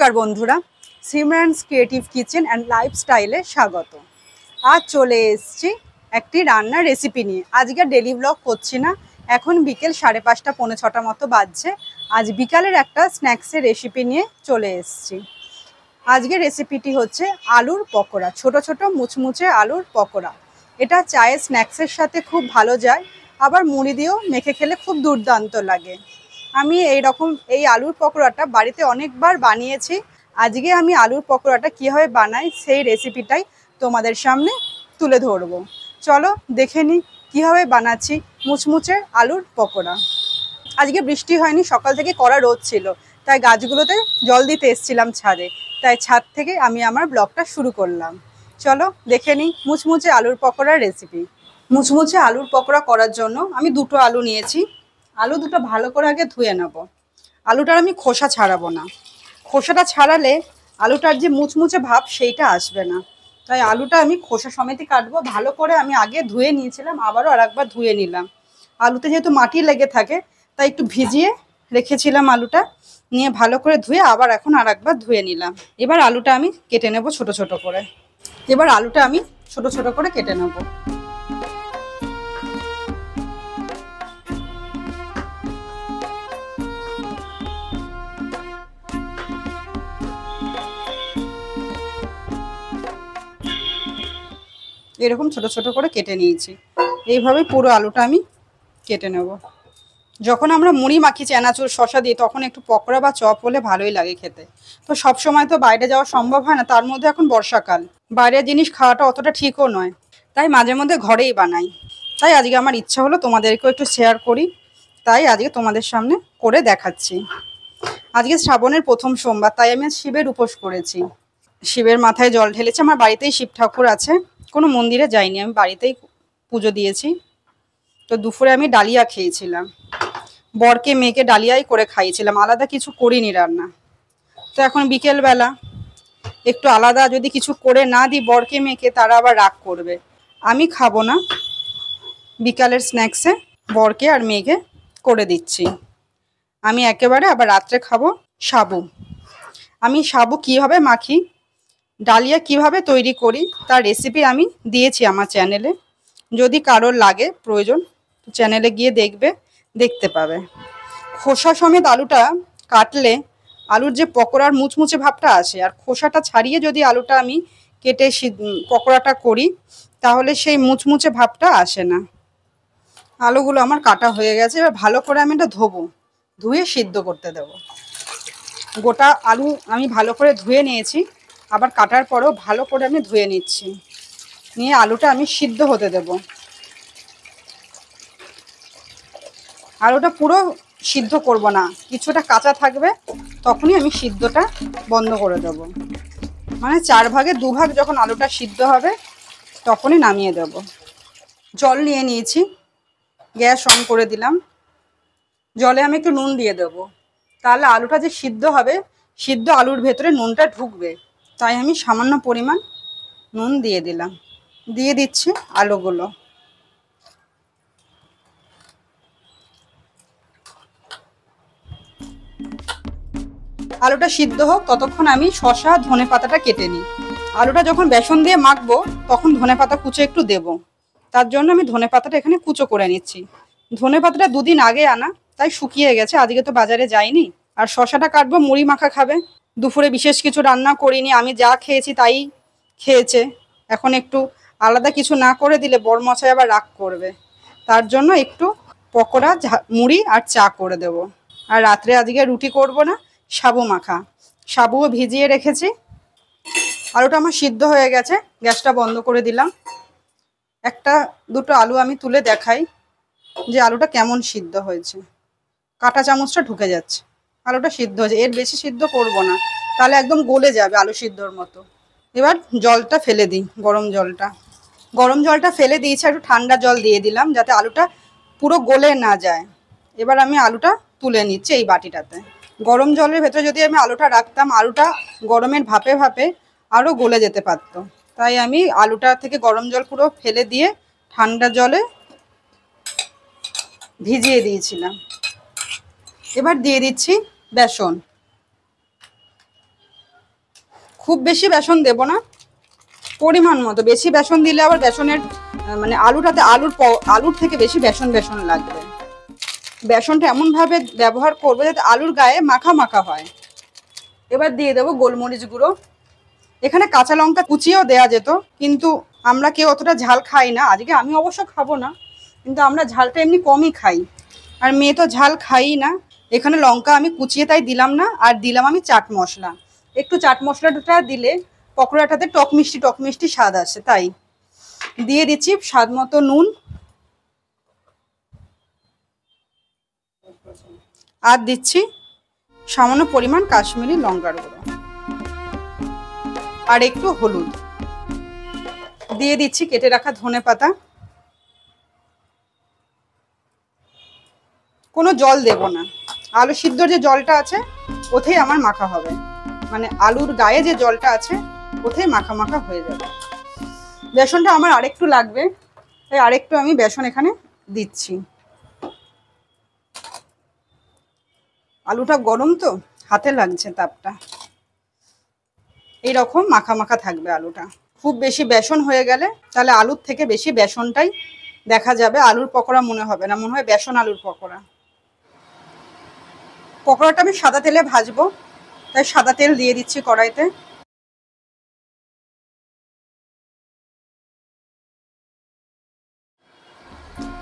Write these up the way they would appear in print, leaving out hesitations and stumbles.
নমস্কার বন্ধুরা, সিমরানস creative kitchen and লাইফস্টাইলে স্বাগত। আজ চলে এসেছি একটি রান্নার রেসিপি নিয়ে। আজকে ডেলি ব্লগ করছি না, এখন বিকেল 5:30 পৌনে 6টা মতো বাজছে। আজ বিকালের একটা স্ন্যাক্সের রেসিপি নিয়ে চলে এসেছি। আজকের রেসিপিটি হচ্ছে আলুর পকোড়া, ছোট ছোট মুচমুচে আলুর পকোড়া। এটা চায়ের স্ন্যাক্সের সাথে খুব ভালো যায়, আবার মুড়ি দিয়েও মেখে খেলে খুব দুর্দান্ত লাগে। আমি এই আলুর পকোড়াটা বাড়িতে অনেকবার বানিয়েছি। আজকে আমি আলুর পকোড়াটা কীভাবে বানাই সেই রেসিপিটাই তোমাদের সামনে তুলে ধরবো। চলো দেখে নিই কীভাবে বানাচ্ছি মুচমুচে আলুর পকোড়া। আজকে বৃষ্টি হয়নি, সকাল থেকে কড়া রোদ ছিল, তাই গাছগুলোতে জল দিতে এসেছিলাম ছাদে, তাই ছাদ থেকে আমি আমার ব্লগটা শুরু করলাম। চলো দেখে নিই মুচমুচে আলুর পকোড়ার রেসিপি। মুচমুচে আলুর পকোড়া করার জন্য আমি দুটো আলু নিয়েছি। আলু দুটো ভালো করে আগে ধুয়ে নেব। আলুটার আমি খোসা ছাড়াবো না, খোসাটা ছাড়ালে আলুটার যে মুচমুচে ভাব সেইটা আসবে না, তাই আলুটা আমি খোসা সমেতই কাটবো। ভালো করে আমি আগে ধুয়ে নিয়েছিলাম, আবারও আরেকবার ধুয়ে নিলাম। আলুতে যেহেতু মাটি লেগে থাকে তাই একটু ভিজিয়ে রেখেছিলাম আলুটা, নিয়ে ভালো করে ধুয়ে আবার এখন আরেকবার ধুয়ে নিলাম। এবার আলুটা আমি কেটে নেব ছোট ছোট করে। কেটে নেব। এরকম ছোট ছোট করে কেটে নিয়েছি। এইভাবে পুরো আলুটা আমি কেটে নেব। যখন আমরা মুড়ি মাখি চানাচুর শসা দিয়ে, তখন একটু পকোড়া বা চপ হলে ভালোই লাগে খেতে। তো সব সময় তো বাইরে যাওয়া সম্ভব হয় না, তার মধ্যে এখন বর্ষাকাল, বাইরের জিনিস খাওয়াটা অতটা ঠিকও নয়, তাই মাঝে মধ্যে ঘরেই বানাই। তাই আজকে আমার ইচ্ছা হলো তোমাদেরকেও একটু শেয়ার করি, তাই আজকে তোমাদের সামনে করে দেখাচ্ছি। আজকে শ্রাবণের প্রথম সোমবার, তাই আমি আজ শিবের উপোস করেছি। শিবের মাথায় জল ঢেলেছি। আমার বাড়িতেই শিব ঠাকুর আছে, কোনো মন্দিরে যাইনি, আমি বাড়িতেই পুজো দিয়েছি। তো দুপুরে আমি ডালিয়া খেয়েছিলাম, বরকে মেয়েকে ডালিয়াই করে খাইয়েছিলাম, আলাদা কিছু করিনি রান্না। তো এখন বিকেলবেলা একটু আলাদা যদি কিছু করে না দিই বরকে মেয়েকে, তারা আবার রাগ করবে। আমি খাবো না, বিকালের স্ন্যাক্সে বরকে আর মেয়েকে করে দিচ্ছি। আমি একেবারে আবার রাত্রে খাবো সাবু। আমি সাবু কীভাবে মাখি, ডালিয়া কিভাবে তৈরি করি তার রেসিপি আমি দিয়েছি আমার চ্যানেলে। যদি কারোর লাগে প্রয়োজন, চ্যানেলে গিয়ে দেখতে পাবে। খোসা সমেত আলুটা কাটলে আলুর যে পকোড়ার মুচমুচে ভাবটা আসে, আর খোসাটা ছাড়িয়ে যদি আলুটা আমি কেটে পকোড়াটা করি তাহলে সেই মুচমুচে ভাবটা আসে না। আলুগুলো আমার কাটা হয়ে গেছে। এবার ভালো করে আমি এটা ধুয়ে সিদ্ধ করতে দেব। গোটা আলু আমি ভালো করে ধুয়ে নিয়েছি, আবার কাটার পরেও ভালো করে আমি ধুয়ে নিচ্ছি, নিয়ে আলুটা আমি সিদ্ধ হতে দেব। আলুটা পুরো সিদ্ধ করব না, কিছুটা কাঁচা থাকবে, তখনই আমি সিদ্ধটা বন্ধ করে দেব। মানে 4 ভাগে 2 ভাগ যখন আলুটা সিদ্ধ হবে তখনই নামিয়ে দেব। জল নিয়ে নিয়েছি, গ্যাস অন করে দিলাম। জলে আমি একটু নুন দিয়ে দেব, তাহলে আলুটা যে সিদ্ধ হবে, সিদ্ধ আলুর ভেতরে নুনটা ঢুকবে, তাই আমি সামান্য পরিমাণ নুন দিয়ে দিলাম। দিয়ে দিচ্ছি আলুগুলো। আলুটা সিদ্ধ হোক ততক্ষণ আমি শসা ধনেপাতাটা কেটে নিই। আলুটা যখন বেসন দিয়ে মাখবো তখন ধনেপাতা কুচো একটু দেব, তার জন্য আমি ধনেপাতাটা এখানে কুচো করে নিচ্ছি। ধনেপাতাটা 2 দিন আগে আনা, তাই শুকিয়ে গেছে, আজকে তো বাজারে যাইনি। আর শসাটা কাটবো, মুড়ি মাখা খাবে। দুপুরে বিশেষ কিছু রান্না করিনি, আমি যা খেয়েছি তাই খেয়েছে। এখন একটু আলাদা কিছু না করে দিলে বরমশাই আবার রাগ করবে, তার জন্য একটু পকোড়া মুড়ি আর চা করে দেব। আর রাত্রে আজকে রুটি করব না, সাবু মাখা, সাবুও ভিজিয়ে রেখেছি। আলুটা আমার সিদ্ধ হয়ে গেছে, গ্যাসটা বন্ধ করে দিলাম। একটা দুটো আলু আমি তুলে দেখাই যে আলুটা কেমন সিদ্ধ হয়েছে। কাঁটা চামচটা ঢুকে যাচ্ছে, আলুটা সিদ্ধ হয়েছে। এর বেশি সিদ্ধ করব না, তাহলে একদম গলে যাবে আলু সিদ্ধর মতো। এবার জলটা ফেলে দিই, গরম জলটা ফেলে দিয়েছি, একটু ঠান্ডা জল দিয়ে দিলাম যাতে আলুটা পুরো গলে না যায়। এবার আমি আলুটা তুলে নিচ্ছি এই বাটিটাতে। গরম জলের ভেতরে যদি আমি আলুটা রাখতাম, আলুটা গরমের ভাপে ভাপে আরও গলে যেতে পারতো, তাই আমি আলুটা থেকে গরম জল পুরো ফেলে দিয়ে ঠান্ডা জলে ভিজিয়ে দিয়েছিলাম। এবার দিয়ে দিচ্ছি বেসন। খুব বেশি বেসন দেব না, পরিমাণ মতো। বেশি বেসন দিলে আবার বেসনের মানে আলুটাতে আলুর থেকে বেশি বেসন বেসন লাগবে। বেসনটা এমনভাবে ব্যবহার করবো যাতে আলুর গায়ে মাখা মাখা হয়। এবার দিয়ে দেবো গোলমরিচ গুঁড়ো। এখানে কাঁচা লঙ্কা কুচিয়েও দেওয়া যেত, কিন্তু আমরা কেউ অতটা ঝাল খাই না। আজকে আমি অবশ্য খাবো না, কিন্তু আমরা ঝালটা এমনি কমই খাই, আর মেয়ে তো ঝাল খাই না। এখানে লঙ্কা আমি কুচিয়ে তাই দিলাম না, আর দিলাম আমি চাট মশলা। একটু চাট মশলাটা দিলে পকোড়াটাতে টক মিষ্টি স্বাদ আসে, তাই দিয়ে দিচ্ছি স্বাদ মতো নুন, আর দিচ্ছি সামান্য পরিমাণ কাশ্মীরি লঙ্কার গুঁড়ো, আর একটু হলুদ। দিয়ে দিচ্ছি কেটে রাখা ধনেপাতা। কোনো জল দেব না, আলু সিদ্ধর যে জলটা আছে ওতেই আমার মাখা হবে, মানে আলুর গায়ে যে জলটা আছে ওতেই মাখা মাখা হয়ে যাবে। বেসনটা আমার আরেকটু লাগবে, তাই আরেকটু আমি বেসন এখানে দিচ্ছি। আলুটা গরম তো, হাতে লাগছে তাপটা। এইরকম মাখা মাখা থাকবে আলুটা। খুব বেশি বেসন হয়ে গেলে তাহলে আলুর থেকে বেশি বেসনটাই দেখা যাবে, আলুর পকোড়া মনে হবে না, মনে হয় বেসন আলুর পকোড়া। পকোড়াটা আমি সাদা তেলে ভাজবো, তাই সাদা তেল দিয়ে দিচ্ছি কড়াইতে।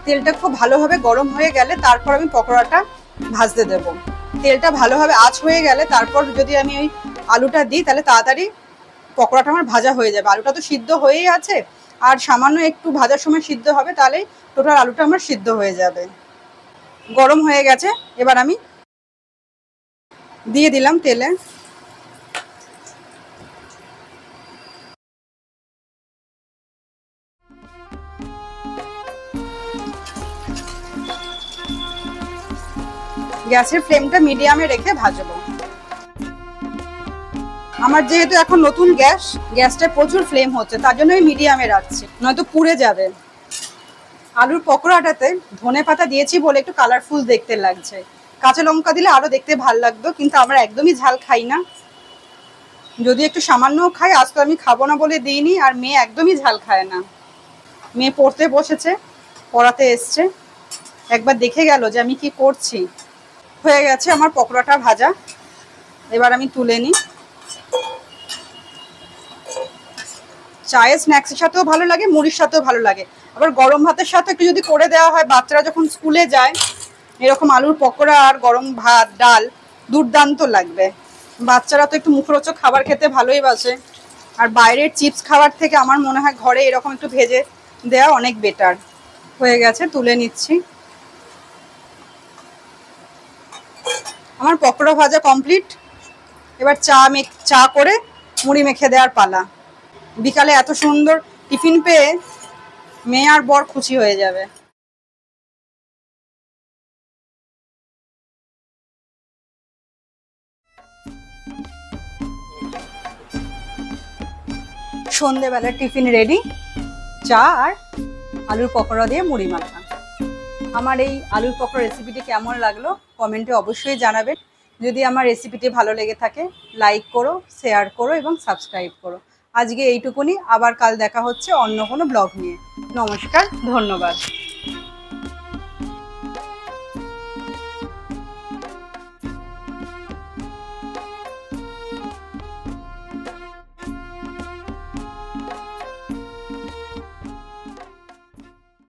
তেলটা খুব ভালোভাবে গরম হয়ে গেলে তারপর আমি পকোড়াটা ভাজতে দেব। তেলটা ভালোভাবে আঁচ হয়ে গেলে তারপর যদি আমি ওই আলুটা দিই তাহলে তাড়াতাড়ি পকোড়াটা আমার ভাজা হয়ে যাবে। আলুটা তো সিদ্ধ হয়েই আছে, আর সামান্য একটু ভাজার সময় সিদ্ধ হবে, তাহলে টোটাল আলুটা আমার সিদ্ধ হয়ে যাবে। গরম হয়ে গেছে, এবার আমি দিয়ে দিলাম তেলে। গ্যাসের ফ্লেমটা মিডিয়ামে রেখে ভাজবো। আমার যেহেতু এখন নতুন গ্যাসটা প্রচুর ফ্লেম হচ্ছে, তার জন্য আমি মিডিয়ামে রাখছি, নয়তো পুড়ে যাবে। আলুর পকোড়াটাতে ধনেপাতা দিয়েছি বলে একটু কালারফুল দেখতে লাগছে। কাঁচা লঙ্কা দিলে আরো দেখতে ভালো লাগতো, কিন্তু আমরা একদমই ঝাল খাই না। যদি একটু সামান্য খাই, আজ তো আমি খাবো না বলে দিইনি, আর মেয়ে একদমই ঝাল খায় না। মেয়ে পড়তে বসেছে, পড়াতে এসছে, একবার দেখে গেল যে আমি কি করছি। হয়ে গেছে আমার পকোড়াটা ভাজা, এবার আমি তুলে নিই। চায়ের স্ন্যাক্সের সাথেও ভালো লাগে, মুড়ির সাথেও ভালো লাগে, আবার গরম ভাতের সাথে একটু যদি করে দেওয়া হয়, বাচ্চারা যখন স্কুলে যায় এরকম আলুর পকোড়া আর গরম ভাত ডাল দুর্দান্ত লাগবে। বাচ্চারা তো একটু মুখরোচক খাবার খেতে ভালোই বাসে, আর বাইরের চিপস খাবার থেকে আমার মনে হয় ঘরে এরকম একটু ভেজে দেওয়া অনেক বেটার। হয়ে গেছে, তুলে নিচ্ছি। আমার পকোড়া ভাজা কমপ্লিট। এবার চা করে মুড়ি মেখে দেওয়ার পালা। বিকালে এত সুন্দর টিফিন পেয়ে মেয়ে আর বর খুশি হয়ে যাবে। সন্ধেবেলার টিফিন রেডি, চা আর আলুর পকোড়া দিয়ে মুড়ি মাখা। আমার এই আলুর পকোড়া রেসিপিটি কেমন লাগলো কমেন্টে অবশ্যই জানাবেন। যদি আমার রেসিপিটি ভালো লেগে থাকে লাইক করো, শেয়ার করো এবং সাবস্ক্রাইব করো। আজকে এইটুকুনি, আবার কাল দেখা হচ্ছে অন্য কোনো ব্লগ নিয়ে। নমস্কার, ধন্যবাদ।